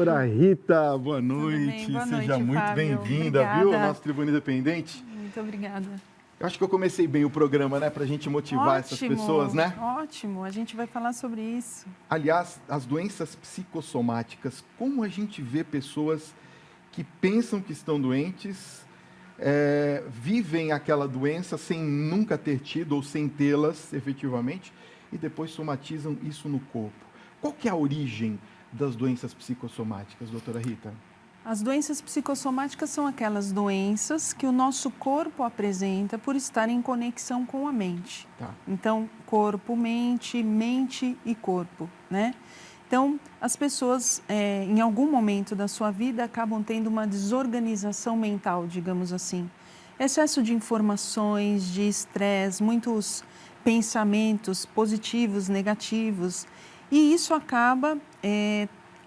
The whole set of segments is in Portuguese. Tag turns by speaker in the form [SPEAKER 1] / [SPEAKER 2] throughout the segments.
[SPEAKER 1] Doutora Rita, boa
[SPEAKER 2] Tudo
[SPEAKER 1] noite.
[SPEAKER 2] bem? Boa noite,
[SPEAKER 1] Seja muito
[SPEAKER 2] Fábio.
[SPEAKER 1] bem-vinda,
[SPEAKER 2] Obrigada.
[SPEAKER 1] viu, ao nosso Tribuna Independente.
[SPEAKER 2] Muito obrigada.
[SPEAKER 1] Eu acho que eu comecei bem o programa, né, pra gente motivar essas pessoas, né?
[SPEAKER 2] Ótimo, a gente vai falar sobre isso.
[SPEAKER 1] Aliás, as doenças psicossomáticas, como a gente vê pessoas que pensam que estão doentes, vivem aquela doença sem nunca ter tido ou sem tê-las efetivamente, e depois somatizam isso no corpo. Qual que é a origem das doenças psicossomáticas, doutora Rita?
[SPEAKER 2] As doenças psicossomáticas são aquelas doenças que o nosso corpo apresenta por estar em conexão com a mente.
[SPEAKER 1] Tá.
[SPEAKER 2] Então, corpo, mente, mente e corpo, né? Então, as pessoas, em algum momento da sua vida, acabam tendo uma desorganização mental, digamos assim. Excesso de informações, de estresse, muitos pensamentos positivos, negativos. E isso acaba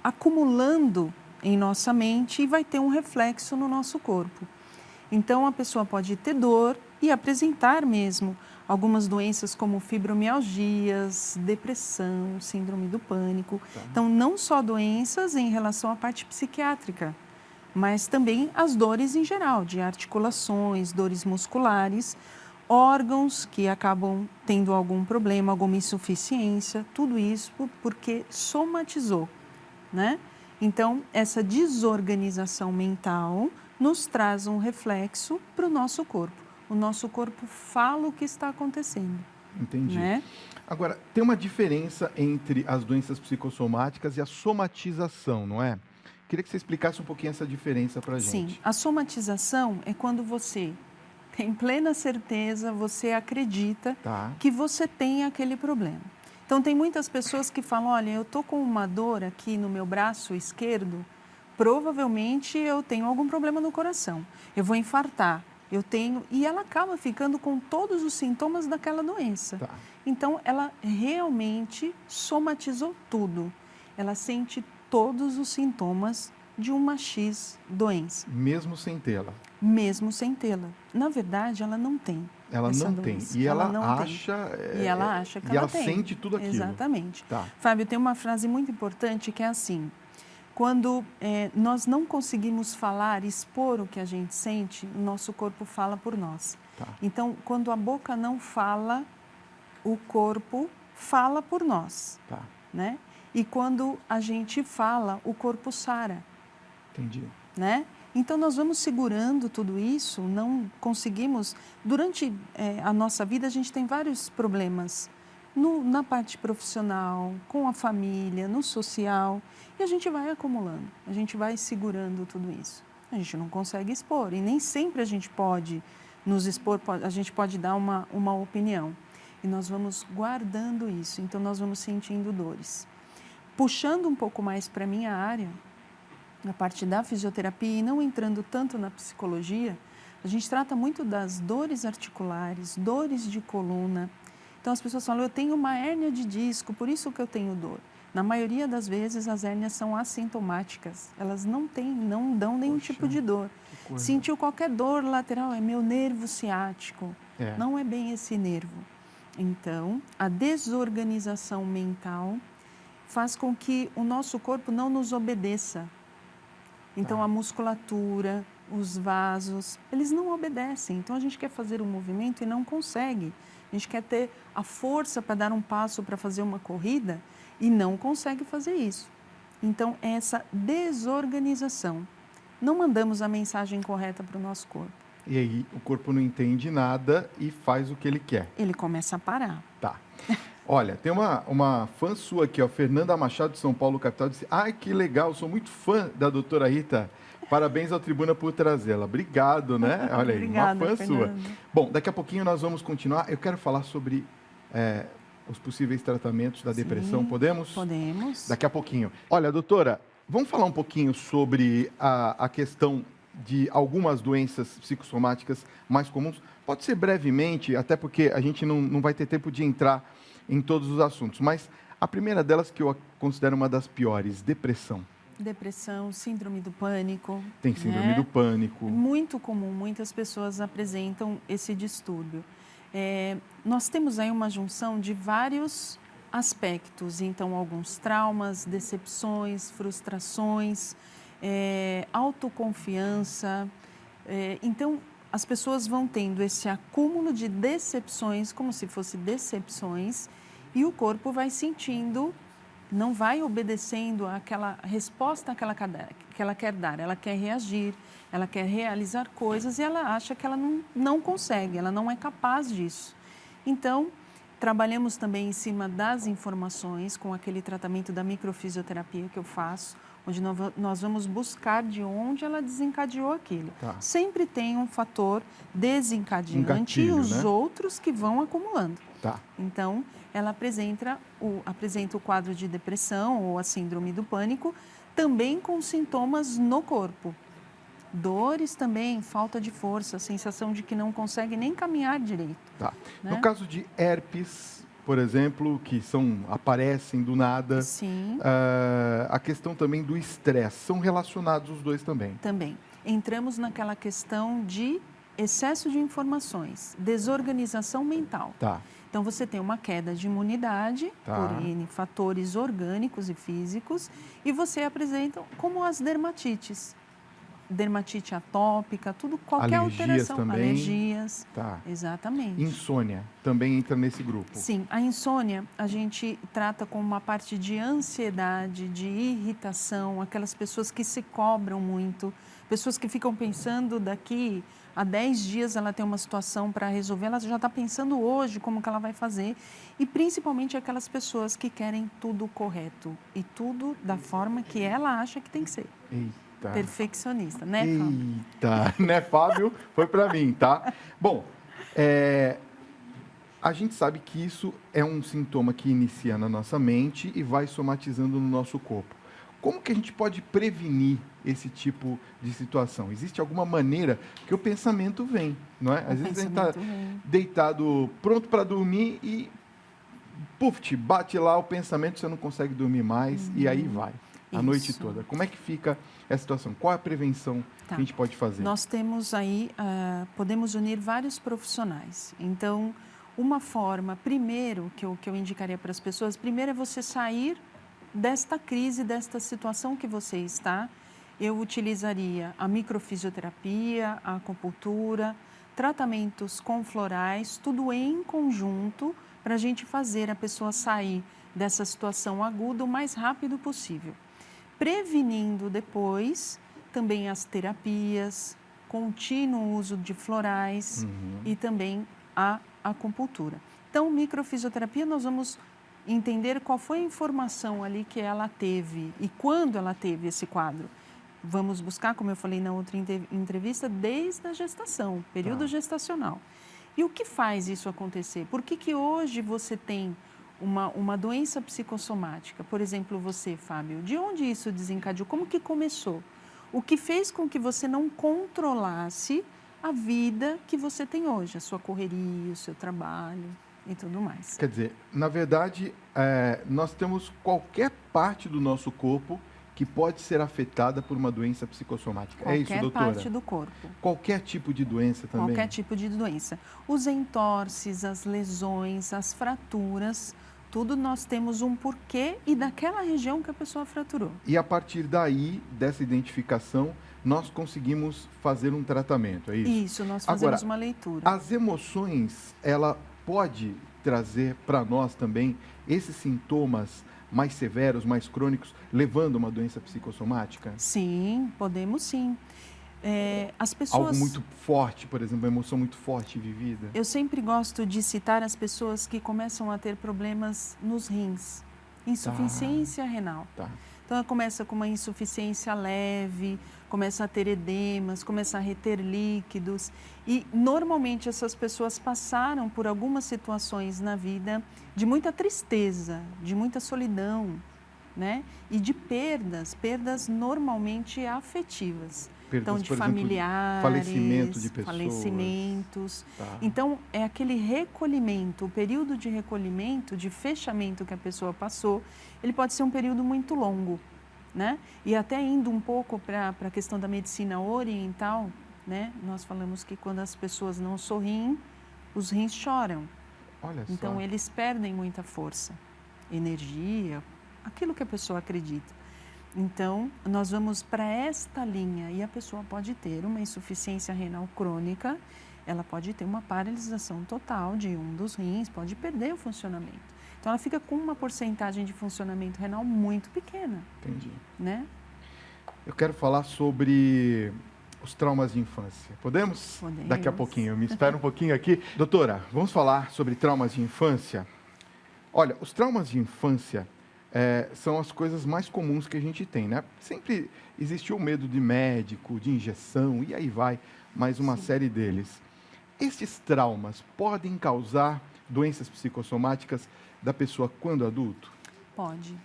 [SPEAKER 2] acumulando em nossa mente e vai ter um reflexo no nosso corpo. Então, a pessoa pode ter dor e apresentar mesmo algumas doenças como fibromialgias, depressão, síndrome do pânico.
[SPEAKER 1] Tá.
[SPEAKER 2] Então, não só doenças em relação à parte psiquiátrica, mas também as dores em geral, de articulações, dores musculares, órgãos que acabam tendo algum problema, alguma insuficiência, tudo isso porque somatizou, né? Então, essa desorganização mental nos traz um reflexo para o nosso corpo. O nosso corpo fala o que está acontecendo.
[SPEAKER 1] Entendi.
[SPEAKER 2] Né?
[SPEAKER 1] Agora, tem uma diferença entre as doenças psicossomáticas e a somatização, não é? Queria que você explicasse um pouquinho essa diferença para a gente.
[SPEAKER 2] Sim, a somatização é quando você tem plena certeza, você acredita que você tem aquele problema. Então, tem muitas pessoas que falam, olha, eu estou com uma dor aqui no meu braço esquerdo, provavelmente eu tenho algum problema no coração, eu vou infartar, eu tenho... E ela acaba ficando com todos os sintomas daquela doença.
[SPEAKER 1] Tá.
[SPEAKER 2] Então, ela realmente somatizou tudo. Ela sente todos os sintomas de uma X doença.
[SPEAKER 1] Mesmo sem tê-la.
[SPEAKER 2] Mesmo sem tê-la. Na verdade, ela não tem.
[SPEAKER 1] Ela
[SPEAKER 2] essa
[SPEAKER 1] não
[SPEAKER 2] doença.
[SPEAKER 1] tem. E ela
[SPEAKER 2] não
[SPEAKER 1] acha.
[SPEAKER 2] tem. E ela acha que
[SPEAKER 1] e ela
[SPEAKER 2] tem.
[SPEAKER 1] sente tudo aquilo.
[SPEAKER 2] Exatamente.
[SPEAKER 1] Tá.
[SPEAKER 2] Fábio, tem uma frase muito importante que é assim: quando nós não conseguimos falar, expor o que a gente sente, o nosso corpo fala por nós.
[SPEAKER 1] Tá.
[SPEAKER 2] Então, quando a boca não fala, o corpo fala por nós.
[SPEAKER 1] Tá.
[SPEAKER 2] Né? E quando a gente fala, o corpo sara.
[SPEAKER 1] Entendi.
[SPEAKER 2] Né? Então, nós vamos segurando tudo isso, não conseguimos... Durante a nossa vida, a gente tem vários problemas na parte profissional, com a família, no social, e a gente vai acumulando, a gente vai segurando tudo isso. A gente não consegue expor, e nem sempre a gente pode nos expor, a gente pode dar uma opinião. E nós vamos guardando isso, então nós vamos sentindo dores. Puxando um pouco mais para a minha área, na parte da fisioterapia e não entrando tanto na psicologia, a gente trata muito das dores articulares, dores de coluna. Então, as pessoas falam, eu tenho uma hérnia de disco, por isso que eu tenho dor. Na maioria das vezes, as hérnias são assintomáticas. Elas não dão nenhum tipo de dor. Sentiu qualquer dor lateral, é meu nervo ciático. Não é bem esse nervo. Então, a desorganização mental faz com que o nosso corpo não nos obedeça. Então, a musculatura, os vasos, eles não obedecem. Então, a gente quer fazer um movimento e não consegue. A gente quer ter a força para dar um passo, para fazer uma corrida e não consegue fazer isso. Então, é essa desorganização. Não mandamos a mensagem correta para o nosso corpo.
[SPEAKER 1] E aí, o corpo não entende nada e faz o que ele quer.
[SPEAKER 2] Ele começa a parar.
[SPEAKER 1] Tá. Olha, tem uma fã sua aqui, ó, Fernanda Machado, de São Paulo, capital, disse, ai, que legal, sou muito fã da doutora Rita, parabéns ao Tribuna por trazê-la. Obrigado, né? Olha aí,
[SPEAKER 2] Obrigada,
[SPEAKER 1] uma fã
[SPEAKER 2] Fernanda.
[SPEAKER 1] sua. Bom, daqui a pouquinho nós vamos continuar, eu quero falar sobre os possíveis tratamentos da depressão, podemos?
[SPEAKER 2] Podemos.
[SPEAKER 1] Daqui a pouquinho. Olha, doutora, vamos falar um pouquinho sobre a questão de algumas doenças psicossomáticas mais comuns? Pode ser brevemente, até porque a gente não vai ter tempo de entrar em todos os assuntos, mas a primeira delas que eu considero uma das piores, depressão.
[SPEAKER 2] Depressão, síndrome do pânico.
[SPEAKER 1] Tem síndrome do pânico.
[SPEAKER 2] Muito comum, muitas pessoas apresentam esse distúrbio. Nós temos aí uma junção de vários aspectos, então alguns traumas, decepções, frustrações, autoconfiança. Então, as pessoas vão tendo esse acúmulo de decepções, como se fossem decepções, e o corpo vai sentindo, não vai obedecendo àquela resposta que ela quer dar. Ela quer reagir, ela quer realizar coisas e ela acha que ela não consegue, ela não é capaz disso. Então, trabalhamos também em cima das informações, com aquele tratamento da microfisioterapia que eu faço, onde nós vamos buscar de onde ela desencadeou aquilo.
[SPEAKER 1] Tá.
[SPEAKER 2] Sempre tem um fator desencadeante
[SPEAKER 1] gatilho,
[SPEAKER 2] e os
[SPEAKER 1] né?
[SPEAKER 2] outros que vão acumulando.
[SPEAKER 1] Tá.
[SPEAKER 2] Então, ela apresenta o quadro de depressão ou a síndrome do pânico, também com sintomas no corpo. Dores também, falta de força, sensação de que não consegue nem caminhar direito.
[SPEAKER 1] Tá.
[SPEAKER 2] Né?
[SPEAKER 1] No caso de herpes, por exemplo, que aparecem do nada,
[SPEAKER 2] Sim.
[SPEAKER 1] A questão também do estresse, são relacionados os dois também?
[SPEAKER 2] Também. Entramos naquela questão de excesso de informações, desorganização mental.
[SPEAKER 1] Tá.
[SPEAKER 2] Então, você tem uma queda de imunidade por N fatores orgânicos e físicos e você apresenta como as dermatites. Dermatite atópica, qualquer
[SPEAKER 1] Alergias
[SPEAKER 2] alteração.
[SPEAKER 1] também.
[SPEAKER 2] Alergias.
[SPEAKER 1] Tá.
[SPEAKER 2] Exatamente.
[SPEAKER 1] Insônia também entra nesse grupo?
[SPEAKER 2] Sim, a insônia a gente trata como uma parte de ansiedade, de irritação, aquelas pessoas que se cobram muito, pessoas que ficam pensando daqui a 10 dias ela tem uma situação para resolver, ela já está pensando hoje como que ela vai fazer. E principalmente aquelas pessoas que querem tudo correto e tudo da forma que ela acha que tem que ser.
[SPEAKER 1] Eita.
[SPEAKER 2] Perfeccionista, né, Fábio?
[SPEAKER 1] Eita, né, Fábio? Foi para mim, tá? Bom, a gente sabe que isso é um sintoma que inicia na nossa mente e vai somatizando no nosso corpo. Como que a gente pode prevenir esse tipo de situação? Existe alguma maneira que o pensamento vem, não é? Às vezes a gente está deitado, pronto para dormir e, puf, bate lá o pensamento, você não consegue dormir mais e aí vai. A noite toda. Como é que fica essa situação? Qual é a prevenção que a gente pode fazer?
[SPEAKER 2] Nós temos aí, podemos unir vários profissionais. Então, uma forma, primeiro, que eu indicaria para as pessoas, primeiro é você sair desta crise, desta situação que você está. Eu utilizaria a microfisioterapia, a acupuntura, tratamentos com florais, tudo em conjunto para a gente fazer a pessoa sair dessa situação aguda o mais rápido possível. Prevenindo depois também as terapias, contínuo uso de florais e também a acupuntura. Então, microfisioterapia, nós vamos entender qual foi a informação ali que ela teve e quando ela teve esse quadro. Vamos buscar, como eu falei na outra entrevista, desde a gestação, período gestacional. E o que faz isso acontecer? Por que hoje você tem uma doença psicossomática? Por exemplo, você, Fábio, de onde isso desencadeou? Como que começou? O que fez com que você não controlasse a vida que você tem hoje, a sua correria, o seu trabalho e tudo mais?
[SPEAKER 1] Quer dizer, na verdade, nós temos qualquer parte do nosso corpo que pode ser afetada por uma doença psicossomática. É isso, doutora?
[SPEAKER 2] Qualquer parte do corpo.
[SPEAKER 1] Qualquer tipo de doença também?
[SPEAKER 2] Qualquer tipo de doença. Os entorses, as lesões, as fraturas, tudo nós temos um porquê e daquela região que a pessoa fraturou.
[SPEAKER 1] E a partir daí, dessa identificação, nós conseguimos fazer um tratamento, é isso?
[SPEAKER 2] Isso, nós fazemos uma leitura.
[SPEAKER 1] As emoções, ela pode trazer para nós também esses sintomas mais severos, mais crônicos, levando a uma doença psicossomática?
[SPEAKER 2] Sim, podemos sim. As pessoas...
[SPEAKER 1] Algo muito forte, por exemplo, uma emoção muito forte vivida?
[SPEAKER 2] Eu sempre gosto de citar as pessoas que começam a ter problemas nos rins, insuficiência renal.
[SPEAKER 1] Tá.
[SPEAKER 2] Então, ela começa com uma insuficiência leve, começa a ter edemas, começa a reter líquidos. E, normalmente, essas pessoas passaram por algumas situações na vida de muita tristeza, de muita solidão, né? E de perdas normalmente afetivas. Então, de familiares,
[SPEAKER 1] falecimento de pessoas.
[SPEAKER 2] Falecimentos.
[SPEAKER 1] Tá.
[SPEAKER 2] Então, é aquele recolhimento, o período de recolhimento, de fechamento que a pessoa passou, ele pode ser um período muito longo, né? E até indo um pouco para a questão da medicina oriental, né? Nós falamos que quando as pessoas não sorriem, os rins choram.
[SPEAKER 1] Olha só.
[SPEAKER 2] Então, eles perdem muita força. energia, aquilo que a pessoa acredita. Então, nós vamos para esta linha e a pessoa pode ter uma insuficiência renal crônica, ela pode ter uma paralisação total de um dos rins, pode perder o funcionamento. Então, ela fica com uma porcentagem de funcionamento renal muito pequena.
[SPEAKER 1] Entendi.
[SPEAKER 2] Né?
[SPEAKER 1] Eu quero falar sobre os traumas de infância. Podemos?
[SPEAKER 2] Podemos.
[SPEAKER 1] Daqui a pouquinho. Eu me espero um pouquinho aqui. Doutora, vamos falar sobre traumas de infância? Olha, os traumas de infância são as coisas mais comuns que a gente tem, né? Sempre existiu o medo de médico, de injeção, e aí vai mais uma série deles. Estes traumas podem causar doenças psicossomáticas da pessoa quando adulto?
[SPEAKER 2] Pode.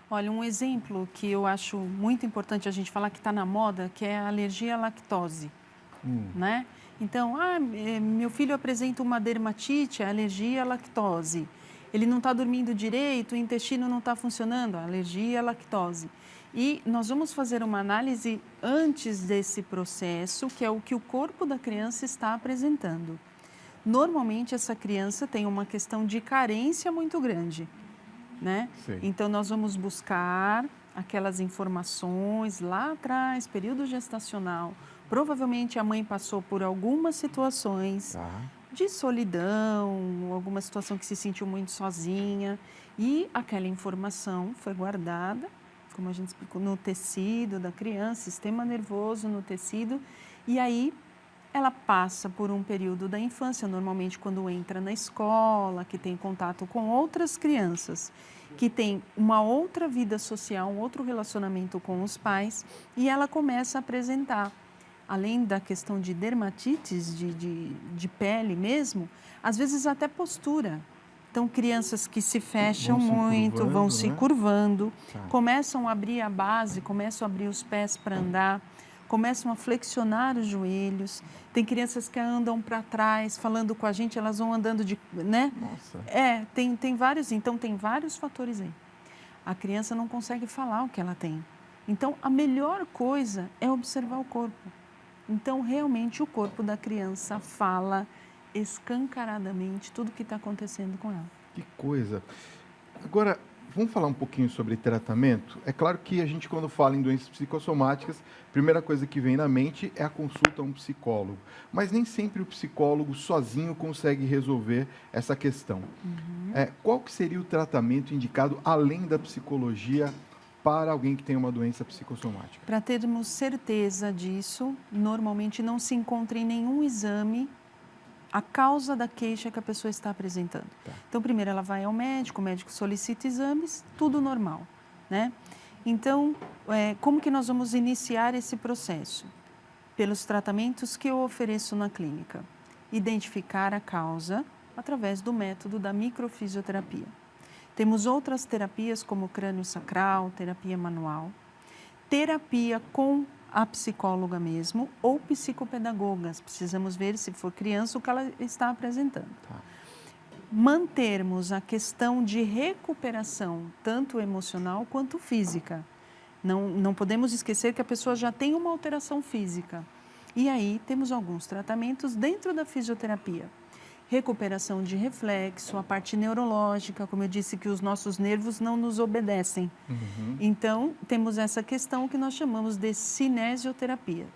[SPEAKER 2] Olha, um exemplo que eu acho muito importante a gente falar que está na moda, que é a alergia à lactose, né? Então, meu filho apresenta uma dermatite, alergia à lactose. Ele não está dormindo direito, o intestino não está funcionando, alergia à lactose. E nós vamos fazer uma análise antes desse processo, que é o que o corpo da criança está apresentando. Normalmente, essa criança tem uma questão de carência muito grande, né?
[SPEAKER 1] Sim.
[SPEAKER 2] Então, nós vamos buscar aquelas informações lá atrás, período gestacional. Provavelmente, a mãe passou por algumas situações de solidão, alguma situação que se sentiu muito sozinha. E aquela informação foi guardada, como a gente explicou, no tecido da criança, sistema nervoso no tecido. E aí, ela passa por um período da infância, normalmente quando entra na escola, que tem contato com outras crianças, que tem uma outra vida social, um outro relacionamento com os pais, e ela começa a apresentar, além da questão de dermatites, de pele mesmo, às vezes até postura. Então, crianças que se fecham muito, vão se curvando, começam a abrir a base, começam a abrir os pés para andar, começam a flexionar os joelhos. Tem crianças que andam para trás, falando com a gente, elas vão andando de, né?
[SPEAKER 1] Nossa.
[SPEAKER 2] Tem vários, então tem vários fatores aí. A criança não consegue falar o que ela tem. Então, a melhor coisa é observar o corpo. Então, realmente, o corpo da criança fala escancaradamente tudo o que está acontecendo com ela.
[SPEAKER 1] Que coisa. Agora, vamos falar um pouquinho sobre tratamento? É claro que a gente, quando fala em doenças psicossomáticas, a primeira coisa que vem na mente é a consulta a um psicólogo. Mas nem sempre o psicólogo sozinho consegue resolver essa questão. Qual que seria o tratamento indicado, além da psicologia, para alguém que tem uma doença psicossomática?
[SPEAKER 2] Para termos certeza disso, normalmente não se encontra em nenhum exame a causa da queixa que a pessoa está apresentando. Então, primeiro ela vai ao médico, o médico solicita exames, tudo normal, né? Então, como que nós vamos iniciar esse processo? Pelos tratamentos que eu ofereço na clínica. Identificar a causa através do método da microfisioterapia. Temos outras terapias como crânio sacral, terapia manual, terapia com a psicóloga mesmo ou psicopedagogas. Precisamos ver, se for criança, o que ela está apresentando. Mantermos a questão de recuperação, tanto emocional quanto física. Não podemos esquecer que a pessoa já tem uma alteração física. E aí temos alguns tratamentos dentro da fisioterapia. Recuperação de reflexo, a parte neurológica, como eu disse, que os nossos nervos não nos obedecem. Então, temos essa questão que nós chamamos de cinesioterapia.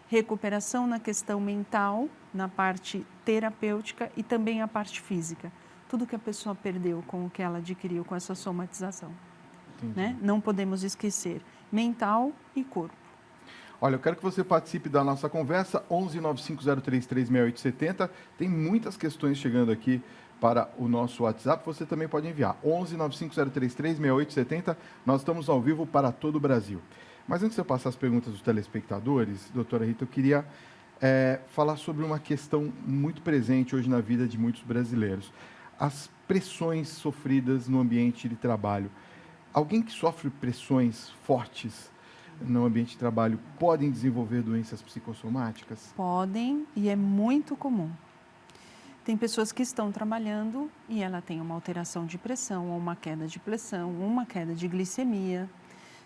[SPEAKER 2] Recuperação na questão mental, na parte terapêutica e também a parte física. Tudo que a pessoa perdeu com o que ela adquiriu com essa somatização. Né? Não podemos esquecer mental e corpo.
[SPEAKER 1] Olha, eu quero que você participe da nossa conversa, 11 95033 6870. Tem muitas questões chegando aqui para o nosso WhatsApp, você também pode enviar, 11 95033 6870. Nós estamos ao vivo para todo o Brasil. Mas antes de eu passar as perguntas dos telespectadores, doutora Rita, eu queria falar sobre uma questão muito presente hoje na vida de muitos brasileiros. As pressões sofridas no ambiente de trabalho. Alguém que sofre pressões fortes no ambiente de trabalho podem desenvolver doenças psicossomáticas?
[SPEAKER 2] Podem, e é muito comum. Tem pessoas que estão trabalhando e ela tem uma alteração de pressão, ou uma queda de pressão, uma queda de glicemia,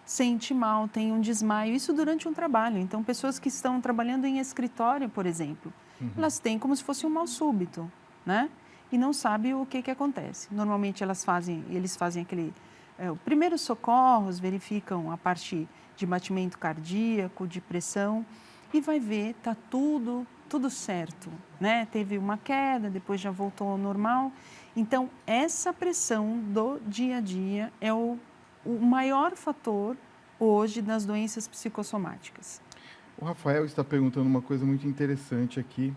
[SPEAKER 2] sente mal, tem um desmaio, isso durante um trabalho. Então, pessoas que estão trabalhando em escritório, por exemplo, elas têm como se fosse um mal súbito, né? e não sabe o que acontece. Normalmente eles fazem o primeiros socorros, verificam a parte de batimento cardíaco, de pressão, e vai ver, tá tudo certo, né? Teve uma queda, depois já voltou ao normal. Então, essa pressão do dia a dia é o maior fator hoje das doenças psicossomáticas.
[SPEAKER 1] O Rafael está perguntando uma coisa muito interessante aqui.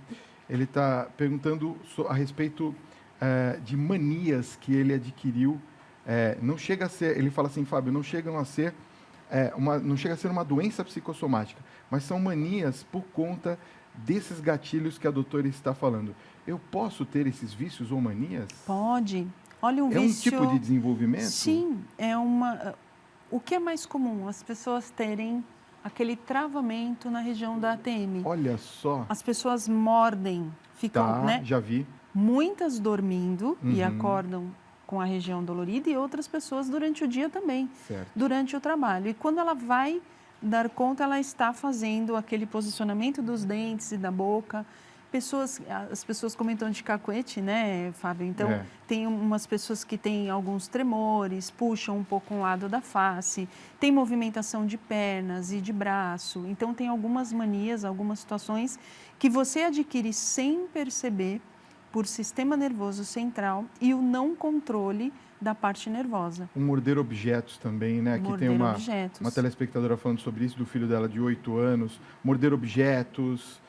[SPEAKER 1] Ele está perguntando a respeito de manias que ele adquiriu. Não chega a ser, ele fala assim, Fábio, não chega a ser uma doença psicossomática, mas são manias por conta desses gatilhos que a doutora está falando. Eu posso ter esses vícios ou manias?
[SPEAKER 2] Pode. Olha, um
[SPEAKER 1] vício...
[SPEAKER 2] vício...
[SPEAKER 1] um tipo de desenvolvimento?
[SPEAKER 2] Sim, o que é mais comum? As pessoas terem aquele travamento na região da ATM.
[SPEAKER 1] Olha só.
[SPEAKER 2] As pessoas mordem, ficam, né?
[SPEAKER 1] Já vi.
[SPEAKER 2] Muitas dormindo e acordam com a região dolorida e outras pessoas durante o dia também,
[SPEAKER 1] certo,
[SPEAKER 2] durante o trabalho. E quando ela vai dar conta, ela está fazendo aquele posicionamento dos dentes e da boca. As pessoas comentam de cacuete, né, Fábio? Então, tem umas pessoas que têm alguns tremores, puxam um pouco um lado da face, tem movimentação de pernas e de braço. Então, tem algumas manias, algumas situações que você adquire sem perceber por sistema nervoso central e o não controle da parte nervosa.
[SPEAKER 1] O morder objetos também, né? Aqui tem uma telespectadora falando sobre isso, do filho dela de 8 anos. Morder objetos...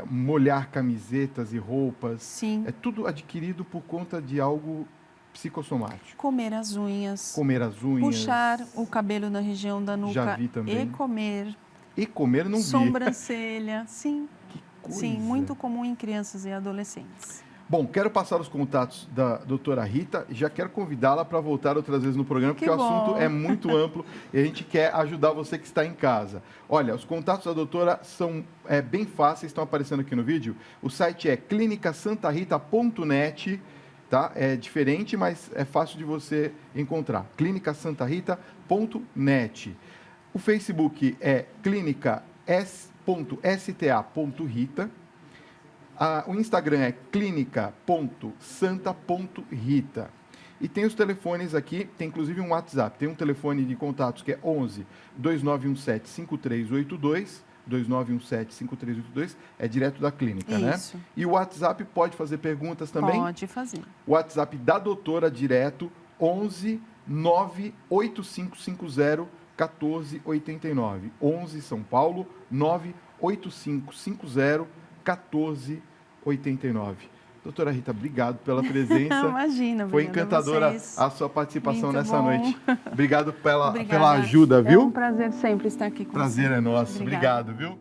[SPEAKER 1] molhar camisetas e roupas.
[SPEAKER 2] Sim.
[SPEAKER 1] É tudo adquirido por conta de algo psicossomático.
[SPEAKER 2] Comer as unhas.
[SPEAKER 1] Puxar
[SPEAKER 2] o cabelo na região da nuca.
[SPEAKER 1] Já vi também.
[SPEAKER 2] E comer.
[SPEAKER 1] E comer não vi.
[SPEAKER 2] Sobrancelha, sim.
[SPEAKER 1] Que coisa.
[SPEAKER 2] Sim, muito comum em crianças e adolescentes.
[SPEAKER 1] Bom, quero passar os contatos da doutora Rita e já quero convidá-la para voltar outras vezes no programa, porque o assunto é muito amplo e a gente quer ajudar você que está em casa. Olha, os contatos da doutora são bem fáceis, estão aparecendo aqui no vídeo. O site é clinicasantarita.net, tá? É diferente, mas é fácil de você encontrar. clinicasantarita.net. O Facebook é clinica.sta.rita. O Instagram é clinica.santa.rita. E tem os telefones aqui, tem inclusive um WhatsApp. Tem um telefone de contatos que é 11 2917 5382. 2917-5382, é direto da clínica,
[SPEAKER 2] isso,
[SPEAKER 1] né? E o WhatsApp pode fazer perguntas também?
[SPEAKER 2] Pode fazer.
[SPEAKER 1] O WhatsApp da doutora direto, 11 98550 1489. 11 São Paulo, 98550 1489. Doutora Rita, obrigado pela presença.
[SPEAKER 2] Imagina,
[SPEAKER 1] foi encantadora a sua participação
[SPEAKER 2] muito
[SPEAKER 1] nessa
[SPEAKER 2] bom.
[SPEAKER 1] noite. Obrigado pela ajuda, viu?
[SPEAKER 2] É um prazer sempre estar aqui com você.
[SPEAKER 1] Prazer é nosso. Obrigado, viu?